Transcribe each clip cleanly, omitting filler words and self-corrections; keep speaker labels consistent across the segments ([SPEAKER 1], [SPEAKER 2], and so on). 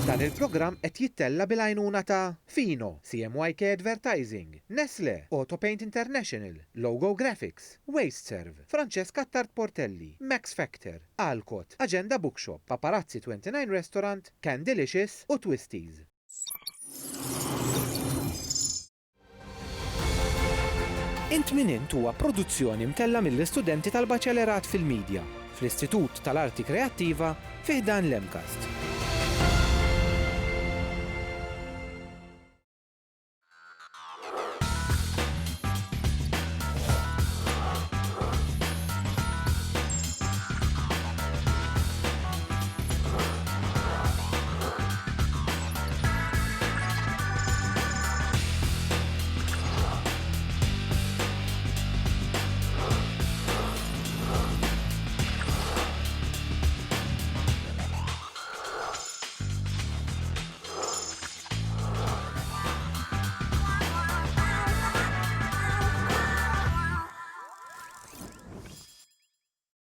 [SPEAKER 1] Dan il-programm qed jittella bil-għajnuna ta' Fino, CMYK Advertising, Nestle, Autopaint International, Logo Graphics, Wasteserve, Francesca Tart Portelli, Max Factor, Alcott, Agenda Bookshop, Paparazzi 29 Restaurant, Candelicious u Twisties. Intminint huwa produzzjoni mtella mill-istudenti tal-Baċelerat fil-Midja fl-Istitut tal-Arti Kreattiva fi dan l-MCAST.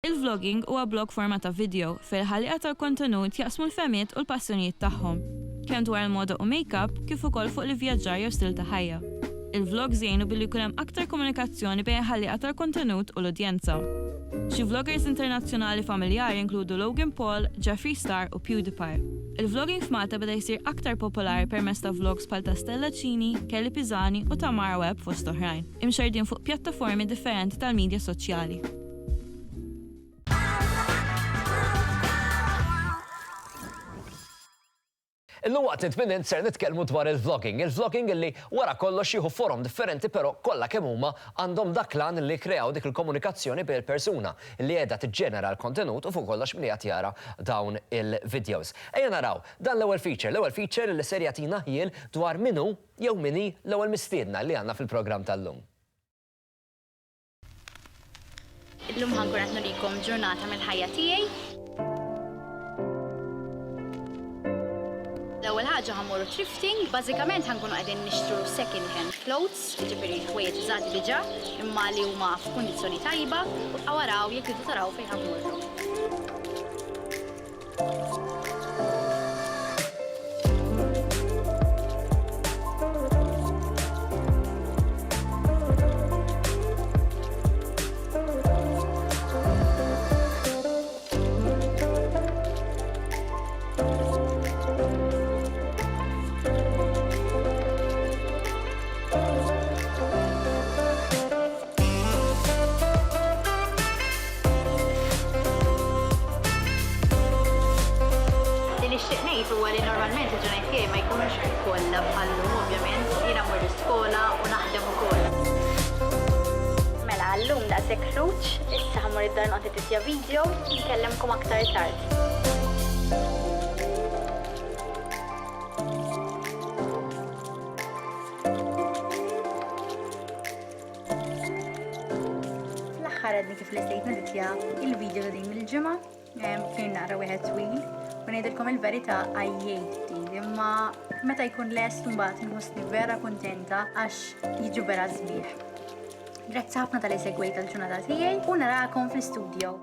[SPEAKER 2] Il-vlogging huwa blog forma ta' video fil-ħalliqa tal-kontenut jaqsmu l-femiet u l-passjonijiet tagħhom, kemm dwar il-moda u make-up kif ukoll fuq l-ivvjaġġar jew stil ta' ħajja. Il-vlogs jgħinu billi jkun hemm aktar komunikazzjoni bejn ħalliqa tal-kontenut u l-udjenza. Xi vloggers internazzjonali familjari inkludu Logan Paul, Jeffree Star u PewDiePie. Il-vlogging f'Malta beda jsir aktar popolari permezz ta' vlogs bħal ta' Stella Cini, Kelly Pisani u Tamara Webb fost oħrajn, imxerdin fuq pjattaformi differenti tal-midja soċjali.
[SPEAKER 3] Illum waqt nitminint ser nitkellmu dwar il-vlogging. Il-vlogging illi wara kollox jieħu forum differenti però kollha kemm huma għandhom dak lan li kreaw dik il-komunikazzjoni bejn persuna li qiegħda tiġġenera l-kontenut u fuq kollox min qed jara dawn il-videos. Ejja naraw dan l-ewwel feature. L-ewwel feature li ser jagħtina ħiel dwar minnu jew minni l-ewwel mistiedna li għandna fil-programm tal-lum.
[SPEAKER 4] Illum ħankun qed nurikom ġurnata mill-ħajja tiegħi. L-ewwel ħaġa ħammorru thrifting, bażikament ħankunu qegħdin nixtru second hand clothes, jiġifieri ħwejjeġ użati diġà, imma li huma f'kundizzjoni tajba u waraw jekk tridu taraw fejn ħammorru. Huwa li normalment il-ġurnejt tiegħi ma jkunux kollha bħallum ovvjament, jiena mmur l-iskola u naħdem ukoll. Mela llum daqshekk ħruġ, issa ħammur id-dar noqgħod nittisja video, nkellemkom aktar tard. L-aħħar għedni kif li stejt nittisja il-video ta' din il-ġimgħa, kien nara wieħed twil. U ngħidilkom il-verità għajjejti, imma meta jkun lest mbagħad inħossni vera kuntenta għax jiġu vera sbieħ. Grazzi ħafna tal-li segwejt tal-ġurnata tiegħi u narakom fl-istudju.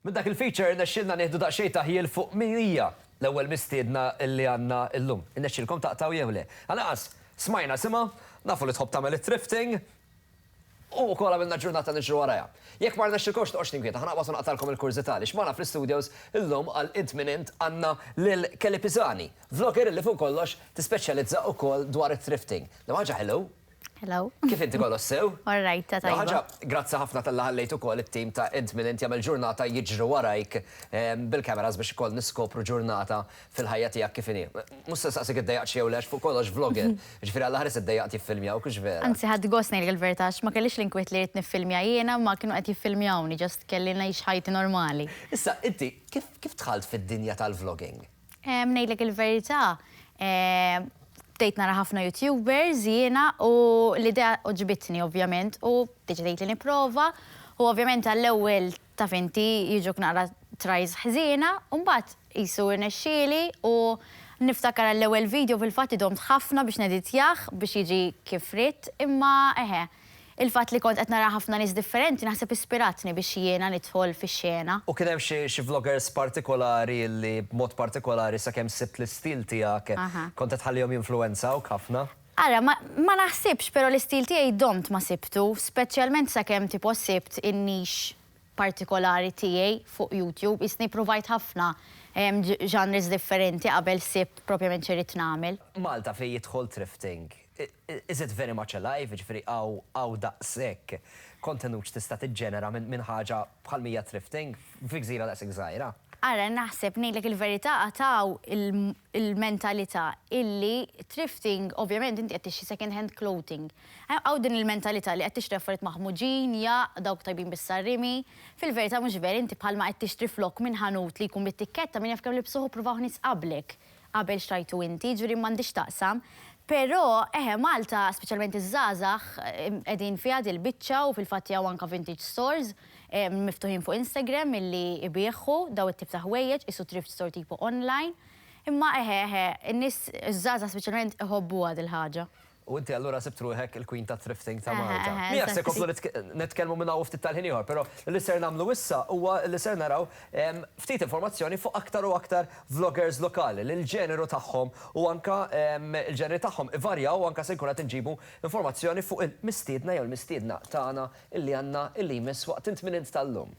[SPEAKER 3] Minn dak il-feature nexxilna nieħdu daqsxejn ta' ħiel fuq minija l-ewwel mistiedna li għandna llum. Innexxilkom taqtaw jew le. Għalaqas smajna simha, nafu li tħobb tagħmel it-thrifting, u kolla minna ġurnata nġru waraja. Jekk ma rnexxilkomx toqgħodx tinkwieta, ħanaqbad naqtalkom il-kurżità li x'mana fl-studios illum għal intminent għandna lil Kelly Pisani, vlogger li fuq kollox tispeċjalizza wkoll dwar it-thrifting. Ħaġa hello.
[SPEAKER 4] Hello.
[SPEAKER 3] Kif inti kollu sew?
[SPEAKER 4] All right, ta' tajba.
[SPEAKER 3] Ħaġa, grazzi ħafna tal-li ħallejt ukoll it-tim ta' intminent jagħmel ġurnata jiġru warajk bil-kameras biex ikoll niskopru ġurnata fil-ħajja tiegħek kif inhi. Mhux se saqsik iddejjaq xi lex fuq kollox vlogger. Ġifieri alla ħares iddejjaqt jiffilmjaw kux vera.
[SPEAKER 4] Anzi ħadd gost ngħidlek il-verità ma kellix l-inkwiet li rid niffilmja jiena ma kienu qed jiffilmjawni, ġast kelli ngħix ħajti normali.
[SPEAKER 3] Issa inti kif dħalt fid-dinja tal-vlogging?
[SPEAKER 4] Ngħidlek il-verità, bdejt nara ħafna YouTubers jiena u l-idea oġbitni ovvjament u deċidejt li nipprova u ovvjament għall-ewwel taf inti jiġuk nara tries ħżiena u mbagħad qisu rnexxieli u niftakar għall-ewwel video fil-fatt idomt ħafna biex neditjah biex jiġi kif ridt imma
[SPEAKER 5] il-fatt li kont qed nara ħafna nies differenti naħseb ispiratni biex jiena nidħol fix-xena.
[SPEAKER 3] U kien hemm xi vloggers partikolari li b'mod partikolari sakemm sibt l-istil tiegħek kont qed tħallihom jinfluwenzawk ħafna?
[SPEAKER 5] Ara, ma naħsibx, però l-istil tiegħi domt ma sibtu, speċjalment sakemm tipo sibt in-nix partikolari tiegħi fuq YouTube, isni provajt ħafna genres differenti qabel sibt propjament xirrit nagħmel.
[SPEAKER 3] Malta fejn jidħol thrifting. Is it very much alive, ġifieri għaw daqshekk kontenut tista' tiġġenera minn ħaġa bħal mija thrifting fi gżira daqshekk żgħira?
[SPEAKER 5] Ara, naħseb ngħidlek il-verità għataw il-mentalità illi thrifting, ovvjament inti qed tixtri second hand clothing. Għaw din il-mentalità li qed tixtri affarijiet maħmuġin, dawk tajbin bis-sarrimi. Fil-verità mhux veri inti bħalma qed tixtri flok minn ħanut li jkun bit-tikketta min jaf kemm libsuħu pruvaw nies qablek qabel xtrajtu inti, ġifieri m'għandix taqsam. Però Malta, speċjalment iż-żgħażagħ qegħdin fiha dil-biċċa u fil-fatt jew anke vintage stores miftuħin fuq Instagram illi ibieħu daw it-tip ta' ħwejjeġ isu thrift store tipu online. Imma in-nies iż-żgħażagħ speċjalment iħobbuha dil-ħaġa.
[SPEAKER 3] U inti allura sibt ruħek il-queen ta' thrifting ta' Malta. Mija se komplu nitkellmu minn hawn ftit tal-ħin ieħor, però li ser nagħmlu issa huwa li ser naraw ftit informazzjoni fuq aktar u aktar vloggers lokali li l-ġeneru tagħhom u anke il-ġeneri tagħhom ivarjaw u anke se jkun qed inġibu informazzjoni fuq il-mistiedna jew il-mistiedna tagħna illi għandna illi jmiss waqt int tal-lum.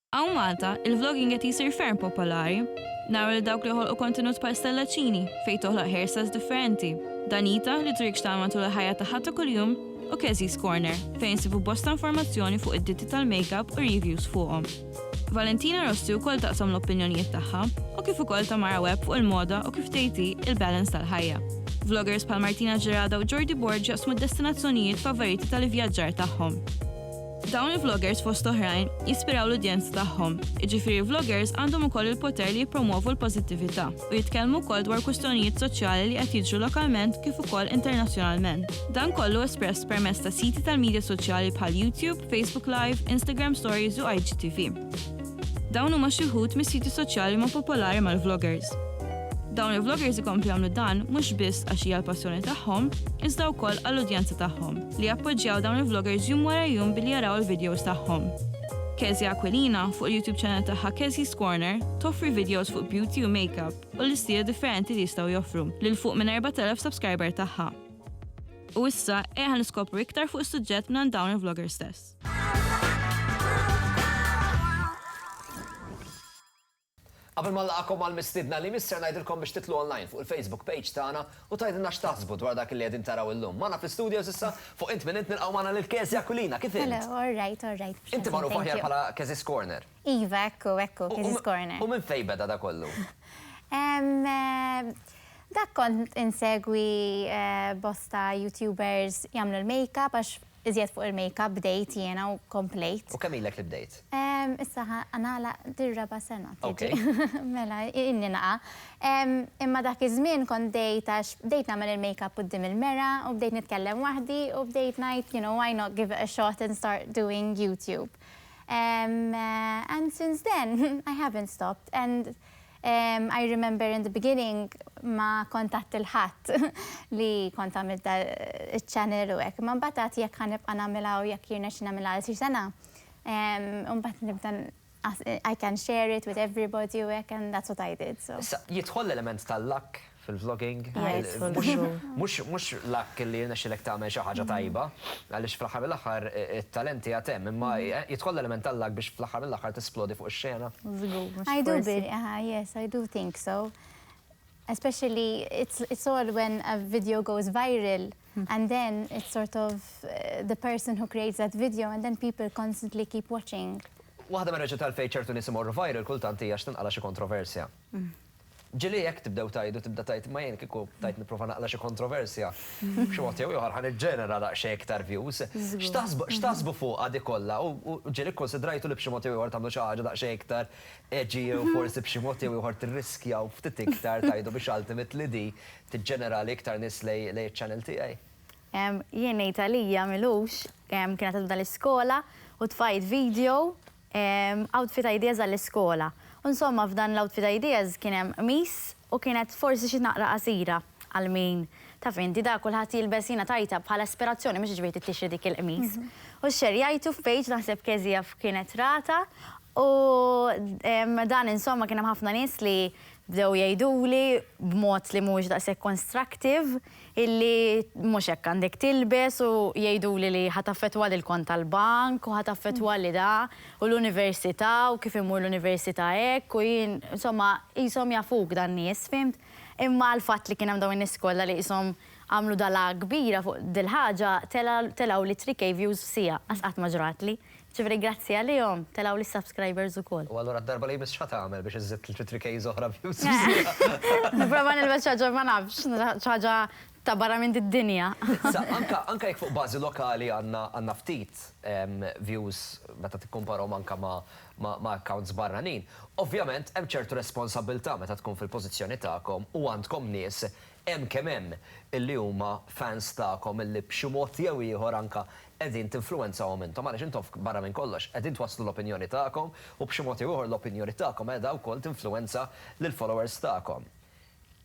[SPEAKER 2] Għaw Malta, il-vlogging qed jisir ferm popolari. Naraw li dawk li ħolqu kontenut bħal Stella Cini fejn toħloq hairstyles differenti. Danita li trik xtal matul il-ħajja tagħha ta' kuljum u Kezzy's Corner fejn insibu bosta informazzjoni fuq id-digital makeup u reviews fuqhom. Valentina Rossi wkoll taqsam l-opinjonijiet tagħha u kif ukoll Tamara Webb fuq il-moda u kif tgħidhi il-balance tal-ħajja. Vloggers bħal Martina Ġerada u Jordi Borg jaqsmu d-destinazzjonijiet favoriti tal-ivvjaġġar tagħhom. Dawn il-vloggers fost oħrajn jispiraw l-udjenza tagħhom. Iġifieri vloggers għandhom ukoll il-poter li jippromovu l-pożittività u jitkellmu wkoll dwar kwistjonijiet soċjali li qed jiġru lokalment kif ukoll internazzjonalment. Dan kollu espress permezz ta' siti tal-medja soċjali bħal YouTube, Facebook Live, Instagram Stories u IGTV. Dawn huma xi wħud mis-siti soċjali ma' popolari mal-vloggers. Dawn il-vloggers ikomplu jagħmlu dan mhux biss għax hija l-passjoni tagħhom, iżda wkoll għall-udjenza tagħhom li jappoġġjaw dawn il-vloggers jum wara jum billi jaraw il-videos tagħhom. Kezzy Aquilina fuq il-YouTube channel tagħha Kezzy's Corner toffri videos fuq beauty u makeup u l-istili differenti li jistgħu joffru lil fuq minn 4,000 subscriber tagħha. U issa ħan niskopru iktar fuq is-suġġett minn dawn il-vloggers stess.
[SPEAKER 3] Qabel ma laqakom għal-mistidna li misser ngħidilkom biex titlu online fuq il-Facebook page tagħna u tgħidilna x'taħsbu dwar dak li qegħdin taraw illum. Magħna fl-istudios issa fuq int minn int nilqgħu magħna lil Kezzy Aquilina, kif int?
[SPEAKER 5] Hello, all right.
[SPEAKER 3] Inti magħruf aħjar bħala Kezzy's Corner.
[SPEAKER 5] Iva, ekku, Kezzy's Corner.
[SPEAKER 3] U minn fejn beda da kollu?
[SPEAKER 5] Dak kont insegwi bosta YouTubers jagħmlu l-makeup għax iżjed fuq il-makeup bdejt jiena u komplejt.
[SPEAKER 3] U kemm ilek li bdejt?
[SPEAKER 5] Issa għanala dir-raba sena.
[SPEAKER 3] Okay.
[SPEAKER 5] Mela, inni naqa. Imma dak iż-żmien kont bdejt nagħmel il-makeup quddiem il-mera u bdejt nitkellem waħdi u bdejt ngħid, why not give it a shot and start doing YouTube. And since then, I haven't stopped. And I remember in the beginning ma kontatt il-ħadd li kont għamil il-channel u hekk. Ma mbagħad jekk ħanibqa' nagħmilha u jekk jirna xi nagħmilha għal xi sena. Mbagħad nibda I can share it with everybody u hekk and that's what I did. So.
[SPEAKER 3] Jidħol l-element tal-luck fil-vlogging? Mhux luck li nexxilek tagħmel xi ħaġa tajba, għaliex fl-aħħar mill-aħħar it-talenti għad hemm, imma jidħol l-element tal-luck biex fl-aħħar mill-aħħar tisplodi fuq ix-xena.
[SPEAKER 5] Yes, I do think so. Especially it's all when a video goes viral and then it's sort of the person who creates that video and then people constantly keep watching.
[SPEAKER 3] Waħda minn reġi tal-fejn ċertu nies imorru viral kultant hija x'tinqala xi kontroversja. Ġili jekk tibdew tibda tajt ma jien kieku tajt nipprova naqla xi kontroversja. Xi mod jew ieħor ħan iġġenera daqsxejn iktar views. X'taħsbu fuq għadi kollha u ġieli kkonsidrajtu li b'xi mod jew ieħor tagħmlu xi ħaġa daqsxejn iktar eġi jew forsi b'xi mod jew ieħor tirriskjaw ftit iktar tajdu biex ultimately di tiġġenerali iktar nies lej iċ-channel tiegħi.
[SPEAKER 5] Jien ngħid għalija milux kienet tibda l-iskola u tfajt video outfit ideas għall-iskola. Insomma, f'dan l-outfit ideas kien hemm qmis u kienet forsi xi naqra qasira. għal-min ta' finti da kulħadd jilbes jiena tajta bħala aspirazzjoni mhux ġifieri tixri dik il-qmis. U xerjajtu f'page naħseb Kezija kienet rata u dan insomma kien hemm ħafna nies li bdew jgħiduli b'mod li mhux daqshekk constructive illi mhux hekk għandek tilbes u jgħiduli li ħataffettwa lil kont tal-bank u ħataffettwa li da u l-università u kif imur l-università hekk u jien insomma qishom jafuk dan nies fimt. Imma l-fatt li kien hemm dawn in-nies kollha li qishom għamlu dala kbira fuq dil-ħaġa telaw li 3K views f'sija qatt ma ġratli. ċifri grazzi għalihom, telaw li subscribers ukoll.
[SPEAKER 3] U allura d-darba li jmiss x'ħadd biex iżid il-3K oħra views.
[SPEAKER 5] Nipprova nilbes xi ħaġa ma nafx, xi ħaġa ta' barra minn id-dinja.
[SPEAKER 3] Anka jekk fuq bażi lokali għandna ftit views meta tikkumparhom anka ma' accounts barranin. Ovvjament hemm ċertu responsabilità meta tkun fil-pożizzjoni tagħkom u għandkom nies hemm kemm hemm illi huma fans tagħkom illi b'xi mod jew ieħor anka qegħdin tinfluwenzawhom intom għaliex intom barra minn kollox qegħdin twasslu l-opinjoni tagħkom u b'xi mod jew ieħor l-opinjoni tagħkom qiegħda wkoll tinfluwenza lill-followers tagħkom.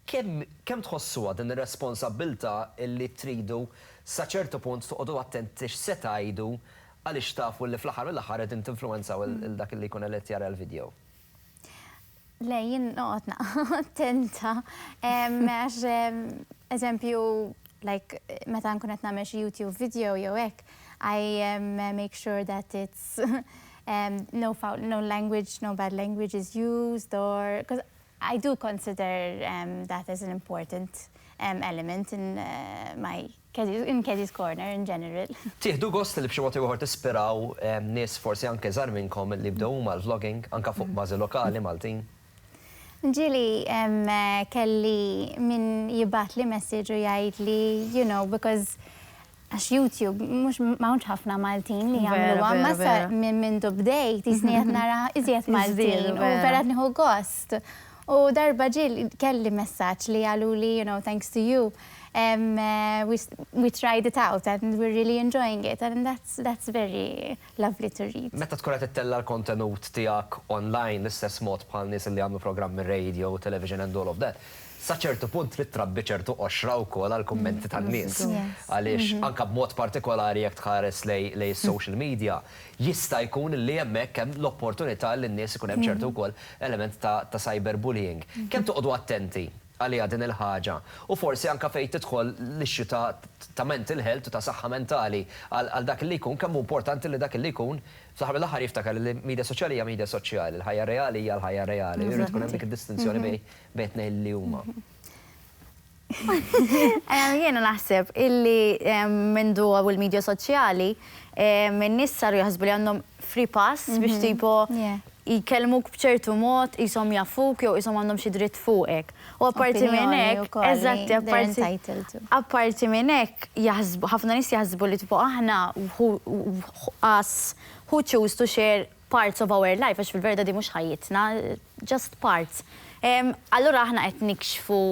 [SPEAKER 3] Kemm tħossuha din ir-responsabbiltà illi tridu sa ċertu punt toqgħodu attenti x'se tgħidu għaliex tafu li fl-aħħar mill-aħħar qegħdin tinfluwenzaw il dak illi jkun qed jara l-video.
[SPEAKER 6] Lejn noqotna attenta. Għax eżempju, like, meta nkun qed nagħmel xi YouTube video jew hekk, I make sure that it's no language, no bad language is used, or because I do consider that as an important element in Kezzy's Corner in general.
[SPEAKER 3] Tieħdu gost li b'xi mod ieħor tispiraw nies forsi anke żgħar minnkom li bdew mal-vlogging anke fuq bażi lokali Maltin.
[SPEAKER 6] Ġili kelli min jibat li message u jgħid li, you know, because għax YouTube mhux m'hawnx ħafna Maltin li jagħmlu ma sa minn bdejt isni qed nara iżjed Maltin u vera nieħu gost. U darba ġil kelli messaġġ li qalu li, you know, thanks to you, we tried it out and we're really enjoying it, and that's very lovely to read.
[SPEAKER 3] Meta tkun qed ittella l-kontenut tiegħek online l-istess mod bħal nies li għamlu programmi radio, television and all of that, sa ċertu punt trid trabbi ċertu qoxra wkoll għall-kummenti tan-nies. Għaliex anke b'mod partikolari jekk tħares lej social media jista' jkun li hemmhekk hemm l-opportunità li n-nies ikun hemm ċertu wkoll element ta' cyberbullying. Kemm toqgħodu attenti għalija din il-ħaġa u forsi anke fejn tidħol l-ixxu ta' mental health u ta' saħħa mentali għal dak li jkun kemm importanti li dak li jkun saħab l-aħħar jiftakar li media soċjali hija media soċjali, l-ħajja reali hija l-ħajja reali. Jrid tkun hemm dik id-distinzjoni bejn tnejn li huma.
[SPEAKER 5] Jiena naħseb illi minn dwa u l-media soċjali min-nies saru jaħsbu li għandhom free pass biex tipo jikellmuk b'ċertu mod, jisom jafuk, jew jisom għandhom xi dritt fuqek. U apparti minn hekk, eżatt, apparti minn hekk, ħafna nies jaħsbu li tipo aħna who choose to share parts of our life, għax fil-verda di mhux ħajjitna, just parts. Allura aħna qed nikxfu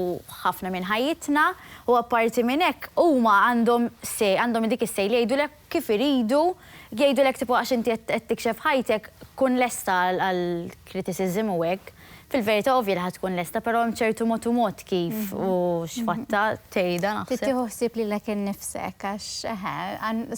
[SPEAKER 5] ħafna minn ħajjitna u apparti minn hekk huma għandhom dik is-sej li jgħidulek kif iridu, jgħidulek tipo għax inti qed tikxef ħajtek kun lesta għall-criticism u hekk. Fil-verità ovvja li ħad tkun lesta, però hemm ċertu mod kif u x'fatta tgħidha naħseb.
[SPEAKER 6] Tieħu ħsieb lilek innifsek għax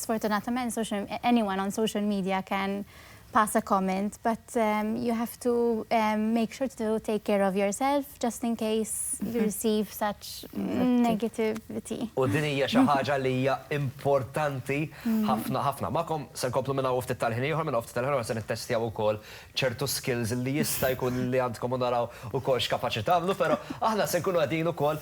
[SPEAKER 6] sfortunatament anyone on social media can pass a comment, but you have to make sure to take care of yourself just in case you receive such negativity.
[SPEAKER 3] U din hija xi ħaġa li hija importanti ħafna ħafna. Magħkom se nkomplu minn ftit tal-ħin ieħor minn ftit tal-ħin se nittestjaw ukoll ċertu skills li jista' jkun li għandkom u naraw ukoll x'kapaċi tagħmlu, però aħna se nkunu qegħdin ukoll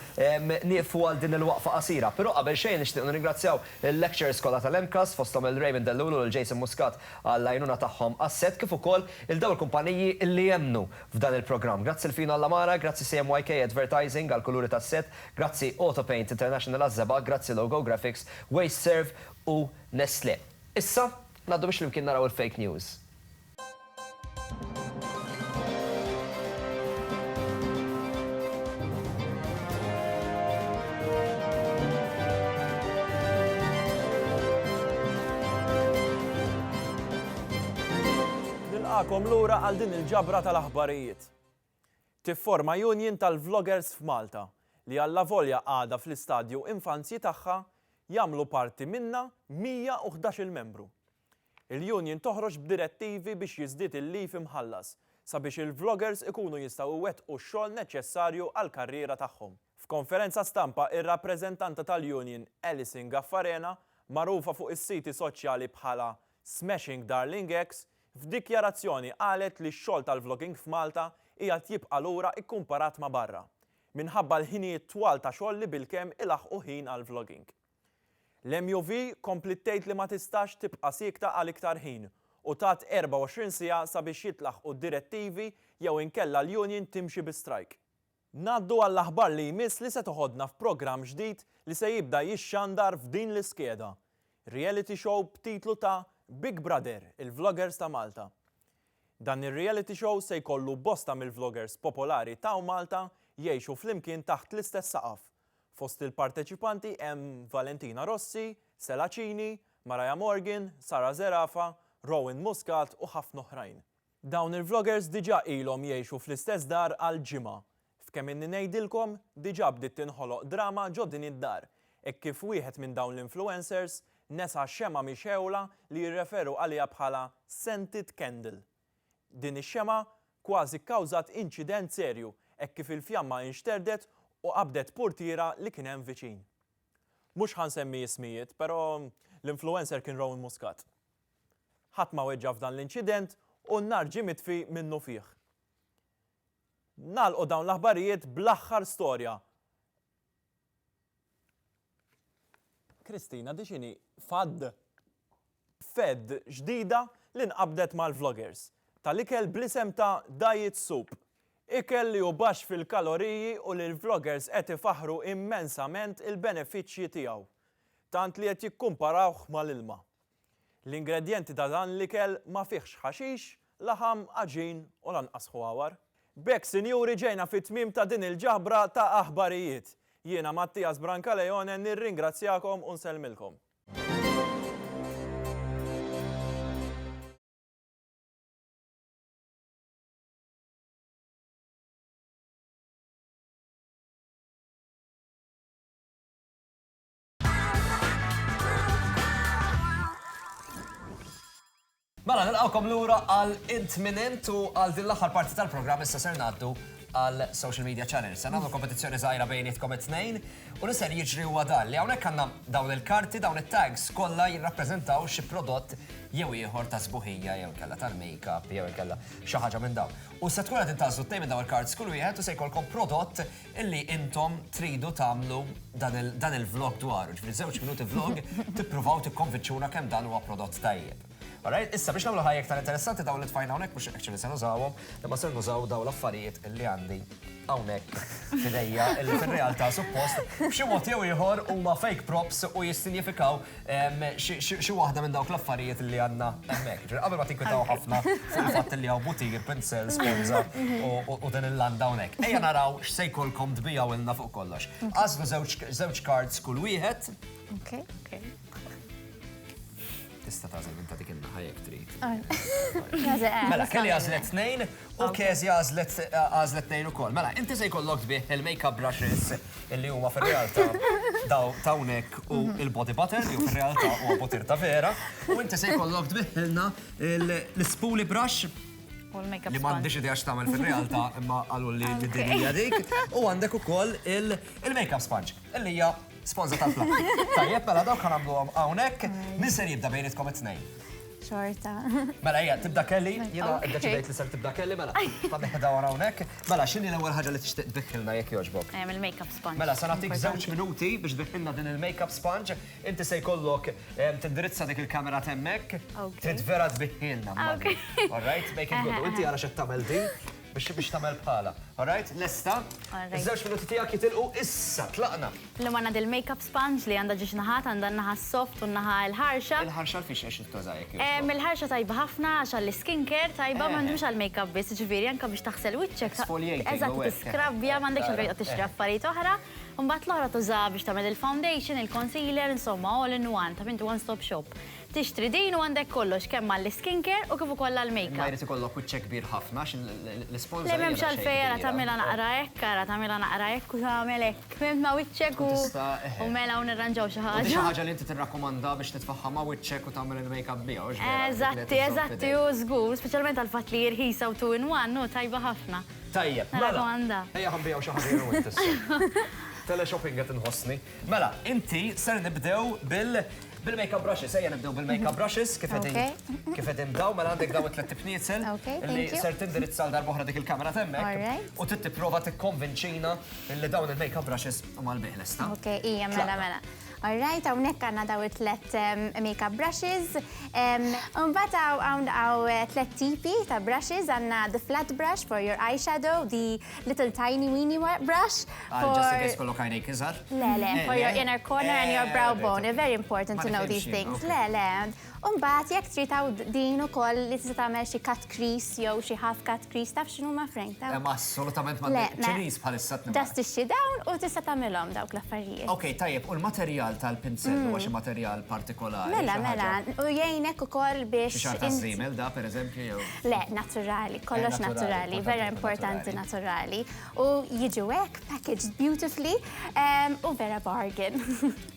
[SPEAKER 3] nieqfu għal din il-waqfa qasira. Però qabel xejn nixtieq nirringrazzjaw il-lecturers kollha tal-MCAST fosthom il-Raymond Dellulu u l-Jason Muscat għall-għajnuna tagħhom asset kif ukoll il-dawl kumpaniji illi jemnu f'dan il-programm. Grazzi l-Fino Allamara, grazzi CMYK Advertising għal-kuluri tas-set, grazzi Autopaint International għaż-żeba, grazzi Logo Graphics, Wasteserve u Nestlé. Issa, naddu biex l-imkien naraw il-fake news.
[SPEAKER 7] Nilqakom lura għal din il-ġabra tal-aħbarijiet. Tifforma Union tal-Vloggers f'Malta li alla volja għada fl-istadju infanzji tagħha jagħmlu parti minna 111 membru. Il-union toħroġ b'direttivi biex jiżdied il-lif imħallas sabiex il-vloggers ikunu jistgħu iwettqu x-xogħol neċessarju għall-karriera tagħhom. F'konferenza stampa ir-rappreżentanta tal-union Alison Gaffarena, magħrufa fuq is-siti soċjali bħala Smashing Darling X, f'dikjarazzjoni qalet li x-xogħol tal-vlogging f'Malta qiegħed jibqa' lura ikkumparat ma' barra minħabba l-ħinijiet twal ta' xogħol li bilkemm ilaħqu ħin għall-vlogging. L-MUV komplit tgħid li ma tistax tibqa' siekta għal iktar ħin u tat 24 siegħa sabiex jitlaħqu d-direttivi jew inkella l-union timxi bi strajk. Ngħaddu għall-aħbar li jmiss li se toħodna f'programm ġdid li se jibda jixxandar f'din l-iskeda. Reality show b'titlu ta' Big Brother, il-vloggers ta' Malta. Dan ir-reality show se jkollu bosta mill-vloggers popolari ta' Malta jgħixu flimkien taħt l-istess saqaf. Fost il-parteċipanti hemm Valentina Rossi, Sela Cini, Maraja Morgan, Sara Zerafa, Rowan Muscat u ħafna oħrajn. Dawn il-vloggers diġà ilhom jgħixu fl-istess dar għal ġimgħa. F'kemm inni ngħidilkom diġà bdiet tinħoloq drama ġo din id-dar, hekk kif wieħed minn dawn l-influencers nesa xema mixewla li jirreferu għaliha bħala scented candle. Din ix-xema kważi kkawżat inċident serju hekk kif il-fjamma inxterdet u qabdet portiera li kien hemm viċin. Mhux ħansemmi ismijiet, però l-influencer kien Rowan Muscat. Ħadd ma weġġa f'dan l-inċident u n-nar ġie mitfi minnu fih. Nagħlqu dawn l-aħbarijiet bl-aħħar storja. Kristina, diċini, Fed ġdida li nqabdet mal-vloggers tal-ikel blisem ta' diet soup. Ikel li hu baxx fil-kaloriji u li l-vloggers qed ifaħru immensament il-benefiċċji tiegħu, tant li qed jikkumparawh mal-ilma. L-ingredjenti ta' dan l-ikel ma fihx ħaxix, laħam, aġin u lanqas ħwawar. B'hekk sinjuri ġejna fit-tmiem ta' din il-ġabra ta' aħbarijiet. Jiena Mattias Brancaleone nirringrazzjakom u nsellmilkom.
[SPEAKER 3] Mela, nilqawkom lura għal Intminent u għal din l-aħħar parti tal-programm issa ser ngħaddu għal social media channels. Se nagħmlu kompetizzjoni żgħira bejnietkom it-tnejn u li ser jiġri huwa dan li hawnhekk għandna dawn il-karti, dawn it-tags kollha jirrappreżentaw xi prodott jew ieħor ta' sbuħija jew inkella tal-makeup jew inkella xi ħaġa minn dawn. U se tkun qed intażżu tnejn minn dawn il-cards kull wieħed u se jkollkom prodott illi intom tridu tagħmlu dan il-vlog dwaru. Ġifieri żewġ minuti vlog tippruvaw tikkonvinċuna kemm dan huwa prodott tajjeb. Alright, issa biex nagħmlu ħajja aktar interessanti dawn li tfajna hawnhekk mhux actually se nużawhom, imma se nużaw dawn l-affarijiet illi għandi hawnhekk f'idejja illi fir-realtà suppost b'xi mod jew ieħor huma fake props u jistinjifikaw xi waħda minn dawk l-affarijiet illi għandna hemmhekk. Qabel ma tinkwitaw ħafna fuq il-fatt illi hawn butir, pinsel, sponza u din il-landa hawnhekk. Ejja naraw x'se jkollkom tbijaw ilna fuq kollox. Għażlu żewġ cards kull wieħed.
[SPEAKER 6] Okay.
[SPEAKER 3] Tista' tażel minn ta' dik in-naħa jekk trid.
[SPEAKER 6] Mela,
[SPEAKER 3] kelli għażlet tnejn u Kezi għażlet tnejn ukoll. Mela, inti se jkollok tbieħ il-makeup brushes illi huma fir-realtà daw hawnhekk u il-body butter li fir-realtà huwa butir ta' vera u inti se jkollok tbieħilna l-spoolie brush li m'għandix idea x'tagħmel fir-realtà imma qalu li d-dinja dik u għandek ukoll il-makeup sponge illi hija sponza tal-flak. Tajjeb, mela dawk ħanamluhom hawnhekk, min ser jibda bejnietkom it-tnejn?
[SPEAKER 6] Xorta.
[SPEAKER 3] Mela hija tibda Kelly, jiena iddeċidejt li ser tibda Kelly, mela ħadd dawar hawnhekk. Mela x'inhi l-ewwel ħaġa li tixtieq tbiħħilna jekk jogħġbok?
[SPEAKER 5] Il-makeup sponge.
[SPEAKER 3] Mela sa nagħtik żewġ minuti biex tbiħħilna din il-makeup sponge, inti se jkollok tindirizza dik il-kamera temmek, trid vera tbiħħilna. All right, make it good. Inti ara x'qed tagħmel din biex tagħmel bħala. All right, lesta. Iż-żewġ minuti tiegħek jitilqu issa tlaqna.
[SPEAKER 5] L-lum għandna del-makeup sponge li għandha ġiex naħat, għandha naħa soft u naħa l-ħarxa.
[SPEAKER 3] Il-ħarxa fiex għex tużajek.
[SPEAKER 5] Il-ħarxa tajba ħafna għax għall-skincare tajba m'għandhomx għall-makeup biss, ġifieri anke biex taħsel wiċċek. Eżatt tiskrabbja m'għandekx għalfejn tixtri affarijiet oħra. Mbagħad l-oħra tuża biex tagħmel il-foundation, il-concealer, insomma all in one, ta' inti one-stop shop. Tixtri din u għandek kollox kemm għall-skincare u kif ukoll għall-makeup.
[SPEAKER 3] Ma jrid ikollok wiċċek kbir ħafna l-isponza.
[SPEAKER 5] Le m'hemmx għalfejn tamela naqra hekk, kara tamela naqra hekk u tagħmel hekk. Fimt ma' wiċċek u mela u nirranġaw xi
[SPEAKER 3] Xi
[SPEAKER 5] ħaġa.
[SPEAKER 3] ħaġa li inti tirrakkomanda biex titfaħħa ma' wiċċek u tagħmel il-makeup biha.
[SPEAKER 5] Eżatti, u żgur, speċjalment għal-fatt li jirħisa u 2 in 1, no, tajba ħafna.
[SPEAKER 3] Tajjeb,
[SPEAKER 5] Nirrakkomanda.
[SPEAKER 3] Ejja ħanbijaw xi ħaġa u inti. Tele-shopping qed inħossni. Mela, inti ser nibdew bil-makeup brushes, ejja nibdew bil-makeup brushes, kif qed inbdaw, mela għandek daw it-tlet tibnietsen li ser tindirizza l darba oħra dik il-kamera temmek u tipprova tikkonvinċina li dawn il-makeup brushes huma l-biħlesta.
[SPEAKER 6] Ok, ija, mela. Alright, hawnhekk għandna daw it-tlet makeup brushes. Mbagħad għaw tlet tipi ta' brushes. Għandna the flat brush for your eyeshadow, the little tiny weeny brush
[SPEAKER 3] Just in case kollok għajnejk iżgħar.
[SPEAKER 6] Le, for your inner corner and your brow bone. Very important to know these things. Le. Mbagħad jekk trid din ukoll li tista' tagħmel xi cut crease jew xi half cut crease, taf x'inhu ma' Frank?
[SPEAKER 3] Ma assolutament ma' ċinis bħalissa
[SPEAKER 6] Just tixxi dawn u tista' tagħmilhom dawk l-affarijiet.
[SPEAKER 3] Ok, tajjeb, u l-materjal tal-pinsell huwa xi materjal partikolari.
[SPEAKER 6] Mela, u jgħinek ukoll biex.
[SPEAKER 3] Xi żiemel da pereżempju jew.
[SPEAKER 6] Le, naturali, kollox naturali, very importanti naturali. U jiġu hekk packaged beautifully u vera bargain.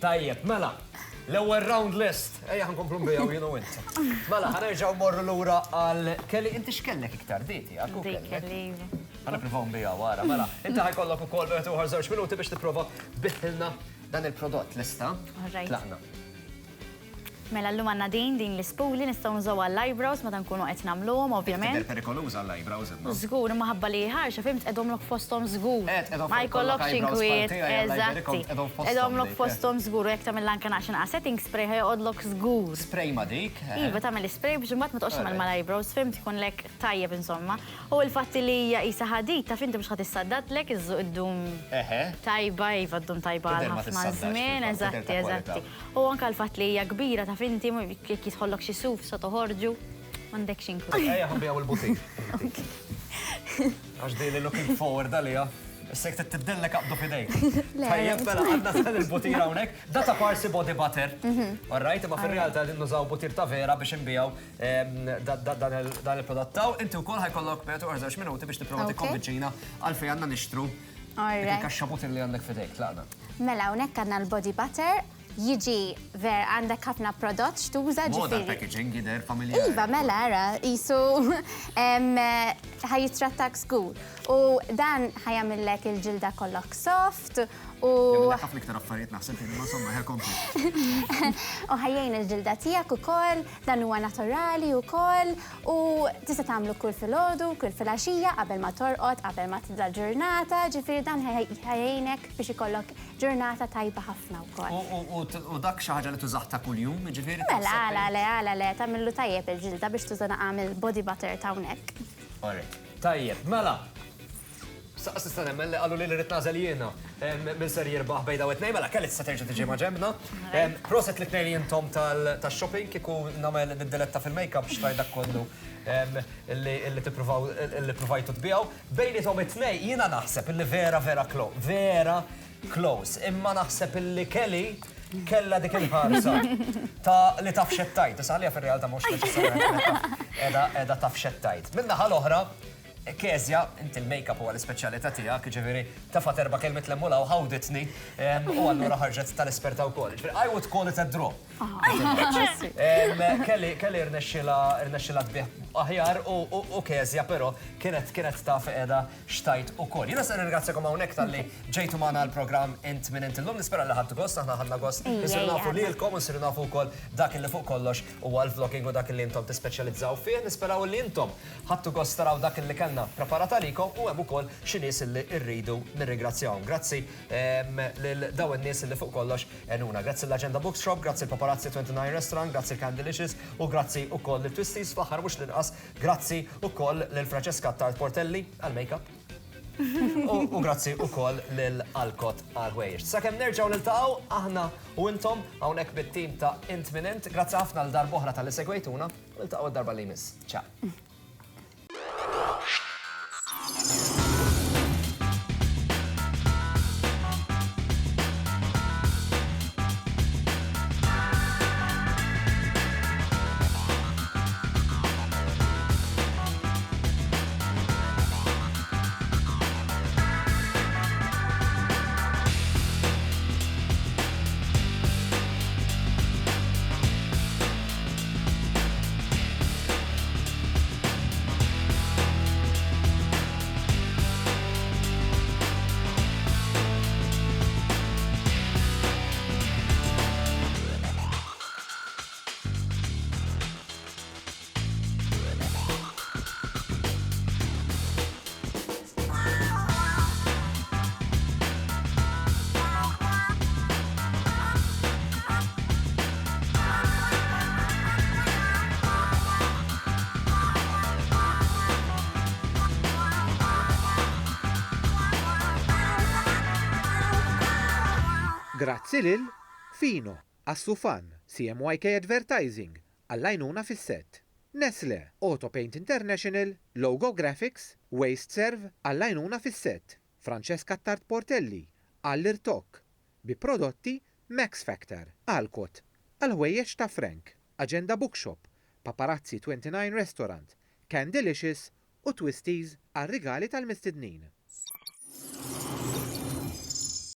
[SPEAKER 3] Tajjeb, mela. L-ewwel round list, ejja ħankomplu bija u jienu inti. Mela, ħanerġgħu morru lura għal Kelly, inti x'kellek iktar diti?
[SPEAKER 5] Dik kelli.
[SPEAKER 3] Ħana provaw bija wara, mela. Inti ħajkollok ukoll bieħed uħar żewġ minuti biex tipprova biħilna dan il-prodott lista. Tlaqna.
[SPEAKER 5] Mela llum għandna din l-ispuli nistgħu nużaw għall-eyebrows meta nkunu qed nagħmluhom ovvjament.
[SPEAKER 3] Tidher perikoluża għall-eyebrows imma.
[SPEAKER 5] Żgur, imma ħabba li ħarxa fimt qedhomlok fosthom żgur.
[SPEAKER 3] Qedhom
[SPEAKER 5] Ma jkollokx inkwiet,
[SPEAKER 3] eżatti.
[SPEAKER 5] Qedhomlok fosthom żgur u jekk tagħmel anke naxin setting spray ħajqodlok żgur.
[SPEAKER 3] Spray ma dik.
[SPEAKER 5] Iva tagħmel spray biex imbagħad ma toqgħodx tagħmel mal-eyebrows, fimt ikun lek tajjeb insomma. U l-fatti li hija qisha ħadid taf inti mhux ħadd issaddatlek iż-ddum tajba, iva ddum tajba għal ħafna żmien, eżatti. U anke l-fatt li hija kbira taf inti jekk jidħollok xi suf sa toħorġu, m'għandekx inkwiet.
[SPEAKER 3] Ejja ħanbijaw il-butik. Għax di li looking forward għalija. Issek tiddillek qabdu fidejk. Tajjeb, mela għandna dan il-butir hawnhekk. Data parsi body butter. Alright, imma fir-realtà din nużaw butir ta' vera biex inbijaw dan il-prodott taw. Inti wkoll ħajkollok betu żewġ minuti biex tipprova tikkonvinċina għalfejn għandna nixtru il-kaxxa butir li għandek fidejk tlaqna.
[SPEAKER 6] Mela, hawnhekk għandna l-body butter. Jiġi ver għandek ħafna prodott xtuża ġifieri.
[SPEAKER 3] Moda packaging jidher familjari.
[SPEAKER 6] Iva, mela, ara, jisu ħajitrattak żgur. U dan ħajamillek il-ġilda kollok soft u.
[SPEAKER 3] Ħafna iktar affarijiet naħseb li ma somma ħekompli.
[SPEAKER 6] U ħajjejn il-ġilda tiegħek ukoll, dan huwa naturali ukoll u tista' tagħmlu kull filgħodu, kull filgħaxija qabel ma torqod, qabel ma tibda l-ġurnata, ġifieri dan ħajjejnek biex ikollok ġurnata tajba ħafna wkoll.
[SPEAKER 3] U dak xi ħaġa li tużaħta kuljum, ġifieri.
[SPEAKER 6] Mela, għala, tagħmillu tajjeb il-ġilda biex tużana għamil body butter ta' hawnhekk.
[SPEAKER 3] Tajjeb, mela. Saqs nista' nemmel li qalu li rrid nażel jiena min ser jirbaħ bejn daw it-tnejn, mela kelli tista' terġa' tiġi ma' ġembna. Proset li tnejn intom tax-shopping kieku nagħmel nid-diletta fil-makeup x'taj dak kollu illi tippruvaw illi provajtu tbijaw. Bejnietom it-tnejn jiena naħseb illi vera close. Imma naħseb illi Kelly kella dik il-ħarsa ta' li taf xettajt. Tisalija fir-realtà mhux neċessarjament edha taf xettajt. Min-naħa l-oħra Kezja, inti l-makeup huwa l-ispeċjalità tiegħek, ġifieri tafa' terba' kelmet lemmula u ħawditni u allura ħarġet tal-esperta wkoll. I would call it a draw. Kelli rnexxila tbieħ aħjar u Kezja però kienet taf qiegħda xtajt ukoll. Jiena se nirringrazzjakom hawnhekk talli ġejtu magħna l-programm int minn int illum nispera li ħadtu gost, aħna ħadna gost. Nisiru nafu lilkom u nsiru nafu wkoll dak li fuq kollox huwa l-vlogging u dak li intom tispeċjalizzaw fih. Nisperaw li intom ħadtu gost taraw dak li kellna preparata likom u hemm ukoll xi nies li rridu nirringrazzjawhom. Grazzi lil daw in-nies li fuq kollox enuna. Grazzi l-Agenda Bookshop, grazzi l-Paparazzi 29 Restaurant, grazzi l-Candelicious u grazzi ukoll l-Twisties fl-aħħar mhux l-inqas. Grazzi ukoll lil Francesca Tart Portelli għal-makeup. U grazzi ukoll lil Alcott għal-Wejx. Sakemm nerġgħu niltaqgħu aħna u intom hawnhekk bit-tim ta' Int Min Int. Grazzi ħafna l darba oħra tal-li segwejtuna u niltaqgħu d-darba li jmiss. Ciao.
[SPEAKER 1] Grazzi lil Fino, Assufan, CMYK Advertising, għall-għajnuna fis-set. Nestle, Autopaint International, Logo Graphics, Waste Serve, għall-għajnuna fis-set. Francesca Tart Portelli, għall-irtok. Bi prodotti Max Factor, Alcott, għal-ħwejjeġ ta' Frank, Agenda Bookshop, Paparazzi 29 Restaurant, Candelicious u Twisties għal-rigali tal-mistednin.